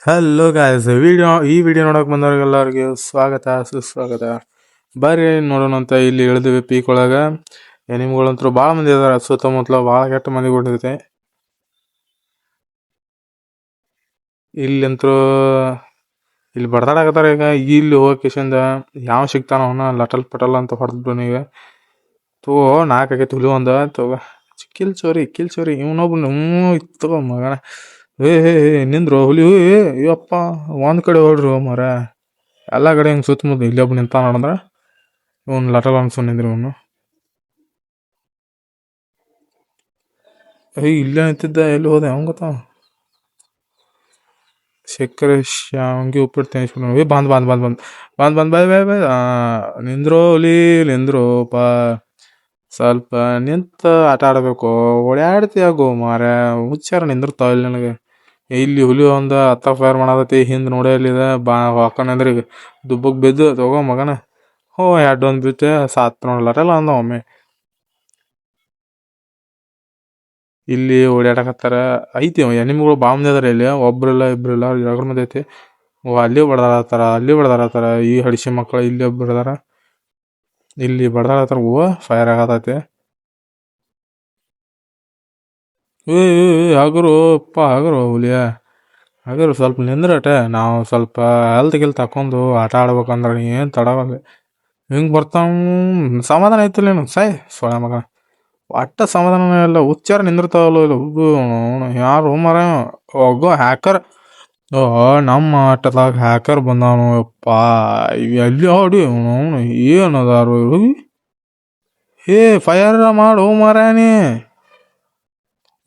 Hello guys, ಈ video ನೋಡಕ್ ಬಂದವ್ರಿಗೆಲ್ಲರಿಗೂ ಸ್ವಾಗತ ಸುಸ್ವಾಗತ. ಬರ್ರಿ ನೋಡೋಣ ಅಂತ ಇಲ್ಲಿ ಇಳಿದ್ವಿ ಪೀಕ್ ಒಳಗ. ನಿಮ್ಗಳಂತೂ ಭಾಳ ಮಂದಿ ಅದಾರ, ಸುತ್ತಮುತ್ತಲ ಭಾಳ ಕೆಟ್ಟ ಮಂದಿ ಕೊಟ್ಟಿರುತ್ತೆ. ಇಲ್ಲಂತೂ ಇಲ್ಲಿ ಬಡ್ದಾಡಕತ್ತಾರ. ಇಲ್ಲಿ ಹೋಗಕಿಸಿಂದ ಯಾವ ಸಿಗ್ತಾನ ಅವನ ಲಟಲ್ ಪಟಲ್ ಅಂತ ಹೊಡೆದ್ಬಿಟ್ಟು ನೀವೇ ತಗೋ 4 ಆಗೈತಿ ಹುಲಿ ಒಂದ ತಗೋ. ಕಿಲ್ ಚೋರಿ ಇವನೊಬ್ಬ ತಗೋ ಮಗನ. ನಿಂದ್ರು ಹುಲಿ ಅಯ್ಯಪ್ಪ ಒಂದ್ ಕಡೆ ಹೊಡ್ರು ಮರ. ಎಲ್ಲಾ ಕಡೆ ಹಿಂಗ್ ಸುತ್ತಮುತ್ತ ಇಲ್ಲೊಬ್ಬ ನಿಂತ ನೋಡಿದ್ರ ಇವನ್ ಲಟಲ್ ಅನ್ಸು ನಿಂದ್ರಿ ಇವನು. ಇಲ್ಲೇ ನಿಂತಿದ್ದ, ಎಲ್ಲಿ ಹೋದೆ ಅವನ್ ಗೊತ್ತ. ಸಕ್ಕರೆ ಶಾವಂಗಿ ಉಪ್ಪಿಟ್ಟು ತಿನ್ನಿಸ್ಬಿಟ್ಟು ಬಂದ್ ಬಾಯ್ ನಿಂದ್ರು ಹುಲಿ ನಿಂದ್ರೋಪ. ಸ್ವಲ್ಪ ನಿಂತ ಆಟ ಆಡಬೇಕು, ಓಡಾಡ್ತೀಯಾಗೋ ಮಾರ. ಹುಚ್ಚಾರ ನಿಂದಿರ್ತಾವ ಇಲ್ಲಿ ನನಗೆ. ಇಲ್ಲಿ ಹುಲಿ ಒಂದು ಹತ್ತ ಫೈರ್ ಮಾಡತೈತಿ, ಹಿಂದ್ ನೋಡೇ ಇಲ್ಲಿದೆ ಹಾಕೊಂಡ್ರಿ ದುಬ್ಬಕ್ ಬಿದ್ದು ತಗೋ ಮಗನ. ಎರಡೊಂದು ಬಿತ್ತು ಸಾತ್ ನೋಡ್ಲಾರಲ್ಲ ಅಂದ ಒಮ್ಮೆ. ಇಲ್ಲಿ ಓಡಾಡಕತ್ತಾರ ಐತಿ ನಿಮ್ಗಳು ಬಾಂಬ್ ಅದಾರ. ಇಲ್ಲಿ ಒಬ್ರಿಲ್ಲ ಇಬ್ರಿಲ್ಲ ಜಗಳ ಮಂದಿ ಐತಿ. ಅಲ್ಲಿ ಬಡ್ದಾಡತ್ತಾರ ಈ ಹಡಿಸಿ ಮಕ್ಕಳು. ಇಲ್ಲಿ ಬಿಡದಾರ, ಇಲ್ಲಿ ಬಡ್ದಾಡತ್ತಾರ. ಫೈರ್ ಆಗತೈತಿ. ಹಗರು ಹುಲಿಯ ಹಗರು ಸ್ವಲ್ಪ ನಿಂದ್ರಟ. ನಾವು ಸ್ವಲ್ಪ ಹೆಲ್ತ್ ತಕೊಂಡು ಆಟ ಆಡ್ಬೇಕಂದ್ರ ಏನ್ ತಡವಲ್ಲ. ಹಿಂಗ್ ಬರ್ತಾವ ಸಮಾಧಾನ ಐತಿಲ್ಲ ಏನು ಸಾಯ್ ಸೊಳ ಮಗ. ಒಟ್ಟ ಸಮಾಧಾನ ಇಲ್ಲ, ಹುಚ್ಚಾರ ನಿಂದಿರ್ತಾವಲ್ಲ ಇಲ್ಲ. ಯಾರು ಮರ ಹೋಗೋ ಹ್ಯಾಕರ್. ನಮ್ಮ ಆಟದಾಗ ಹ್ಯಾಕರ್ ಬಂದವನು ಯಪ್ಪಾ. ಎಲ್ಲಿ ಹೊಡಿ ಅವನು ಏನದಾರು. ಫೈರ್ ಮಾಡು ಮಾರಾಯಣಿ.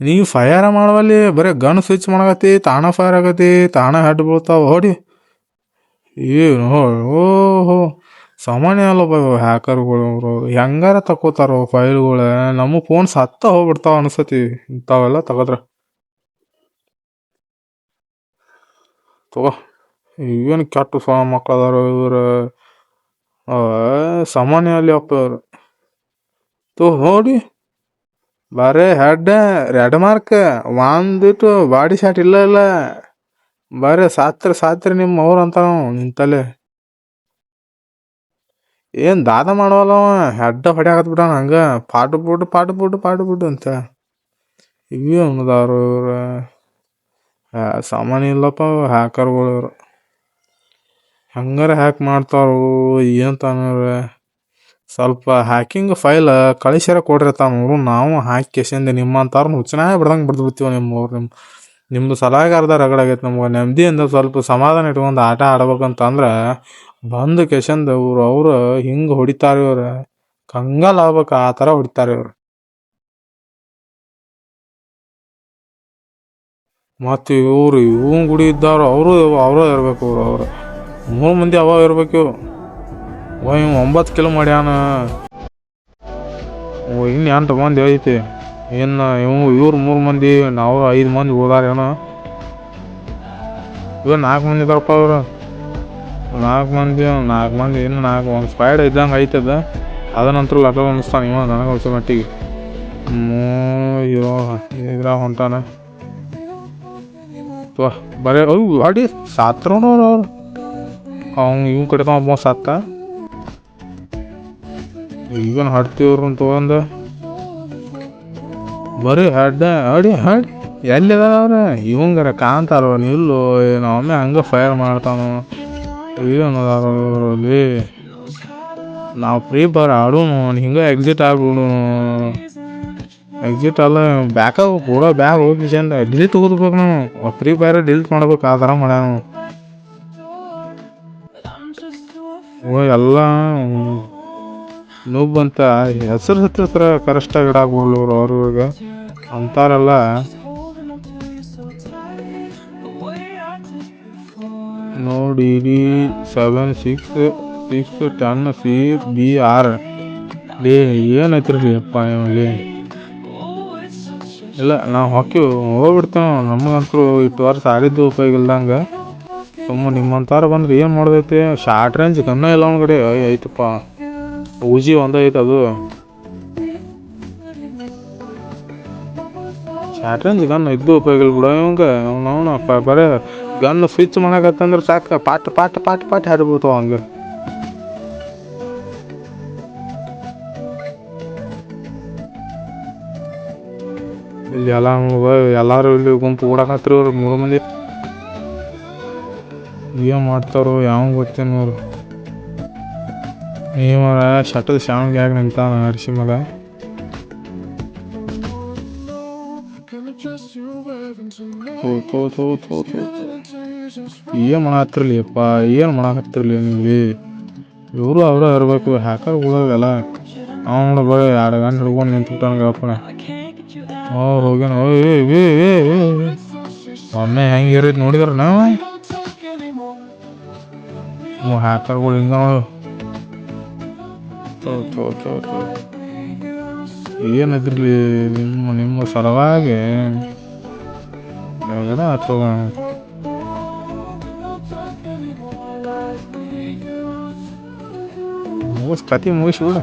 ನೀ ಫೈರ್ ಮಾಡವಲ್ಲಿ ಬರೀ ಗನ್ ಸ್ವಿಚ್ ಮಾಡಕತ್ತಿ. ತಾಣ ಫೈರ್ ಆಗತಿ, ತಾಣ ಹೆಡ್ ಬೀಳ್ತಾವ ಹೊಡಿ. ಏನು ಓಹೋ ಸಾಮಾನ್ಯ ಅಲ್ಲ ಹ್ಯಾಕರ್ಗಳು. ಹೆಂಗಾರ ತಕೋತಾರ ಫೈಲ್ಗಳ. ನಮ್ಮ ಫೋನ್ ಸತ್ತ ಹೋಗ್ಬಿಡ್ತಾವ ಅನ್ಸತಿ ಇಂಥವೆಲ್ಲ ತಗದ್ರ. ತಗೋ ಏನು ಕೆಟ್ಟ ಮಕ್ಕಳದಾರ ಇವ್ರ. ಸಾಮಾನ್ಯ ಅಲ್ಲಿ ಅಪ್ಪ ಇವ್ರು. ನೋಡಿ ಬರೇ ಹೆಡ್ ರೆಡ್ ಮಾರ್ಕ್, ಒಂದಿಟ್ಟು ಬಾಡಿ ಶಾಟ್ ಇಲ್ಲ. ಬರೇ ಸಾತ್ರಿ ನಿಮ್ಮ ಅವ್ರ ಅಂತ ನಿಂತಲ್ಲೇ. ಏನ್ ದಾದ ಮಾಡವಲ್ಲವ, ಹೆಡ್ಡ ಹೊಡ್ಯಾಕತ್ ಬಿಟ್ಟಾನ ಹಂಗ. ಪಾಟು ಬಿಡು ಅಂತ. ಇವು ಅನ್ನದಾರು ಇವ್ರ. ಸಾಮಾನ್ಯ ಇಲ್ಲಪ್ಪ ಹ್ಯಾಕರ್ಗಳು ಇವ್ರು. ಹಂಗಾರ ಹ್ಯಾಕ್ ಮಾಡ್ತಾರು ಏನಂತಾನವ್ರ. ಸ್ವಲ್ಪ ಹ್ಯಾಕಿಂಗ್ ಫೈಲ್ ಕಳಿಸ್ಯಾರ ಕೊಡ್ರಿ ತಾವು. ನಾವು ಹಾಕಿ ಕೆಸಿಂದ ನಿಮ್ಮಂತಾರ ಹುಚ್ಚನಾಗ ಬಿಡ್ದಂಗೆ ಬಿಡ್ತೀವಿ. ನಿಮ್ದು ಸಲಹಾಗಾರದ ರಗಡಾಗೈತೆ ನಮ್ಗೆ. ನೆಮ್ಮದಿಯಿಂದ ಸ್ವಲ್ಪ ಸಮಾಧಾನ ಇಟ್ಕೊಂಡು ಆಟ ಆಡ್ಬೇಕಂತಂದ್ರೆ ಬಂದು ಕೆಸಿಂದ ಅವ್ರು ಹಿಂಗೆ ಹೊಡಿತಾರೆ ಇವ್ರ. ಕಂಗಾಲ್ ಆಗ್ಬೇಕು ಆ ಥರ ಹೊಡಿತಾರೆ ಇವ್ರು. ಮತ್ತು ಇವನ್ ಗುಡಿ ಇದ್ದವ್ರು ಅವರು ಇರ್ಬೇಕು. ಅವ್ರು 3 ಮಂದಿ ಅವ ಇರ್ಬೇಕು. 9 ಕಿಲೋ ಮಾಡ್ಯಾನ. ಇನ್ನು 8 ಮಂದಿ ಐತಿ. ಇನ್ನು ಇವ್ರು 3 ಮಂದಿ, ನಾವು 5 ಮಂದಿ ಹೋದಾರೇನೋ. ಇವಾಗ 4 ಮಂದಿ ಇದಾರಪ್ಪ ಅವ್ರು. 4 ಮಂದಿ ಇನ್ನು 4 ಒಂದು ಸ್ಪೈಡ್ ಇದ್ದಂಗೆ ಐತದ. ಅದನಂತರ ಲಟ ಅನಿಸ್ತಾನೆ ಇವ ನನಗೆ ಹೊಸ ಮಟ್ಟಿಗೆ. ಇದ್ರಾಗ ಹೊಂಟಾನ ಬರೇ ಅಡಿ ಸಾತ್ರನು ಅವ್ರು. ಇವ್ ಕಡೆ ಒಬ್ಬ ಸತ್ತ. ಈಗನ್ ಹಡ್ತೀವ್ರ ತಗೊಂಡ ಬರೀ ಅಡಿ ಎಲ್ಲಿದಾರ ಅವ್ರ. ಇವಂಗಾರ ಕಾಂತಾರ ನಿಲ್ಲು. ನಾವೊಮ್ಮೆ ಹಂಗ ಫೈರ್ ಮಾಡ್ತಾನು. ಏನದಾರಲ್ಲಿ ನಾವು ಫ್ರೀ ಫೈರ್ ಆಡೋನು ಹಿಂಗ ಎಕ್ಸಿಟ್ ಆಗ್ಬಿಡು. ಎಕ್ಸಿಟ್ ಅಲ್ಲ ಬ್ಯಾಕ ಕೂಡ ಬ್ಯಾಗ್ ಹೋಗಿ ಚಂದ ಡಿಲೀಟ್ ತಗೋದ್ಬೇಕು. ನಾವು ಫ್ರೀ ಫೈರ್ ಡಿಲೀಟ್ ಮಾಡ್ಬೇಕು. ಆ ಥರ ಮಾಡ್ಯಾನ ಎಲ್ಲ ನೋಬ್ಬಂತ ಹೆಸರು ಹತ್ರ ಕರೆಕ್ಟಾಗಿ ಇಡಾಕ್ಬೋದು ಅವ್ರಿಗೆ ಅಂತಾರಲ್ಲ. ನೋಡಿ 7610CBR ಏನೈತ್ರಿ ಅಪ್ಪ ಇವಲ್ಲಿ. ಇಲ್ಲ ನಾವು ಹೋಗ್ಬಿಡ್ತೇವೆ. ನಮಗಂತೂ ಇಷ್ಟು ವರ್ಷ ಆಡಿದ್ದು ಉಪಯೋಗ ಇಲ್ದಂಗೆ. ಸುಮ್ಮ ನಿಮ್ಮಂತಾರ ಬಂದ್ರೆ ಏನು ಮಾಡೋದೈತಿ. ಶಾರ್ಟ್ ರೇಂಜ್ ಗನ್ನ ಇಲ್ಲ ಅವನ ಕಡೆ ಐತಪ್ಪ. ಉಜಿ ಒಂದೇ ಐತೆ, ಅದು ಶಾರ್ಟ್ ರೇಂಜ್ ಗನ್ ಇದ್ದು ಉಪಯೋಗ ಇಲ್ಲ ಬಿಡೋ ಇವಂಗೆ ಅವನಪ್ಪ ಬರೀ ಗನ್ ಸ್ವಿಚ್ ಮಾಡಕತ್ತಂದ್ರೆ ಸಾಕು ಪಾಟ್ ಪಾಟ್ ಪಾಟ್ ಪಾಟ್ ಹಾರಿಬಿಡ್ತಾವ ಹಂಗೆ. ಇಲ್ಲಿ ಎಲ್ಲರೂ ಇಲ್ಲಿ ಗುಂಪು ಓಡಾಕತ್ರಿ ಅವ್ರು 3 ಮಂದಿ. ಏನು ಮಾಡ್ತಾರೋ ಯಾವ ಗೊತ್ತೇನು ಅವರು. ಇವರ ಶಟದ ಶಾವಿಗೆ ಆಗಿ ನಿಂತಾನ ಅರಿಶಿ ಮಗ. ಏನು ಮಾಡತ್ತಿರ್ಲಿ ಅಪ್ಪ, ಏನು ಮಾಡಕತ್ತಿರ್ಲಿ ನಿಮಗೆ. ಇವರು ಅವರ ಇರಬೇಕು ಹ್ಯಾಕರ್ಗಳೆಲ್ಲ. ಅವನು ಬರೀ 2 ಗಂಟೆ ಹಿಡ್ಕೊಂಡು ನಿಂತ್ಬಿಟ್ಟಾನಗಪ್ಪನ. ಹೋಗ್ಯಾನ. ಒಮ್ಮೆ ಹೆಂಗೆ ಇರೈತೆ ನೋಡಿದಾರ ನಾವು ಹ್ಯಾಕರ್ಗಳು ಹಿಂಗ ಏನದಿರಲಿ ನಿಮ್ಮ ಸಲುವಾಗಿ ಅಥವಾ ಕತೆ ಮುಗಿಸ್ಬಿಡ.